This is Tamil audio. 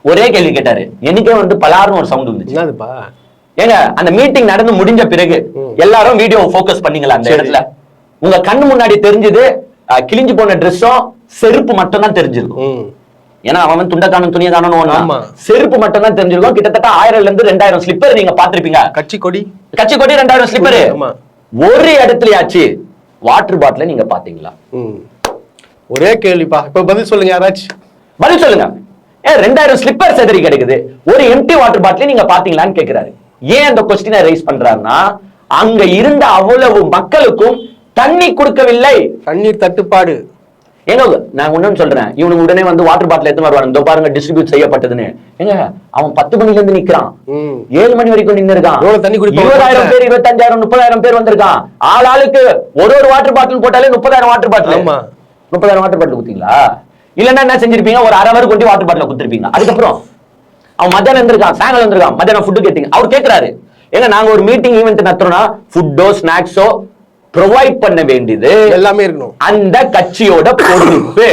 ஒரே கேள்வி கேட்டாரு. எனக்கே வந்து பலாருன்னு ஒரு சவுண்ட் வந்துச்சு. என்னதுப்பா? ஏங்க அந்த மீட்டிங் நடந்து முடிஞ்ச பிறகு எல்லாரும் வீடியோ போக்கஸ் பண்ணீங்களா அந்த இடத்துல? உங்க கண்ணு முன்னாடி தெரிஞ்சது கிழிஞ்சு போன ட்ரெஸ்ஸும் செருப்பு மட்டும் தான் தெரிஞ்சிருக்கும். ஏன்னா அவன் துண்ட காணும் துணியை காணும், செருப்பு மட்டும் தான் தெரிஞ்சிருக்கும். கிட்டத்தட்ட 1000 இருந்து 2000 ஸ்லிப்பர் நீங்க பாத்திருப்பீங்க. கட்சி கொடி 2000 ஸ்லிப்பர். ஒரு இடத்துலயாச்சு வாட்டர் பாட்டில நீங்க பாத்தீங்களா? ஒரே கேள்விப்பா. இப்ப பதில் சொல்லுங்க, யாராச்சும் பதில் சொல்லுங்க. 2000 ஸ்லிப்பர் செதறி கிடைக்குது, ஒரு எம்டி வாட்டர் பாட்டில் நீங்க பாத்தீங்களான்னு கேக்குறாரு. ஏன் அந்த கொஸ்டினை ரைஸ் பண்றாருன்னா, அங்க இருந்த அவ்வளவு மக்களுக்கும் தண்ணி கொடுக்கவில்லை. தண்ணீர் தட்டுப்பாடு. ஏங்க நான் ஒண்ணுன்னு சொல்றேன், இவனுக்கு உடனே வந்து வாட்டர் பாட்டில் எடுத்து வருவாங்க. இந்த பாருங்க டிஸ்ட்ரிபியூட் செய்யப்பட்டதுன்னு. ஏங்க அவன் 10 மணில இருந்து நிக்கிறான், 7 மணி வரைக்கும் நின்று இருக்கான். 20,000 பேர் 25,000 30,000 பேர் வந்திருக்கான். ஆளுக்கு ஒரு வாட்டர் பாட்டில் போட்டாலே 30,000 வாட்டர் பாட்டில். 30,000 water bottle குத்தீங்களா? இல்லன்னா என்ன செஞ்சிருப்பீங்க? ஒரு 1/2 hour கொண்டு வாட்டர் பாட்டில் குடுத்திருப்பீங்க. அதுக்கப்புறம் அவன் மத்தியானம் இருந்திருக்கான், சாயங்காலம் இருந்திருக்கான், மத்தியானம் ஃபுட்டு கேட்டீங்க. அவர் கேட்கிறாரு, ஏங்க நாங்க ஒரு மீட்டிங் ஈவென்ட் நடத்துறோம்னா ஃபுட்டோ ஸ்நாக்ஸோ ப்ரொவைட் பண்ண வேண்டியது எல்லாமே இருக்கணும், அந்த கட்சியோட பொறுப்பு.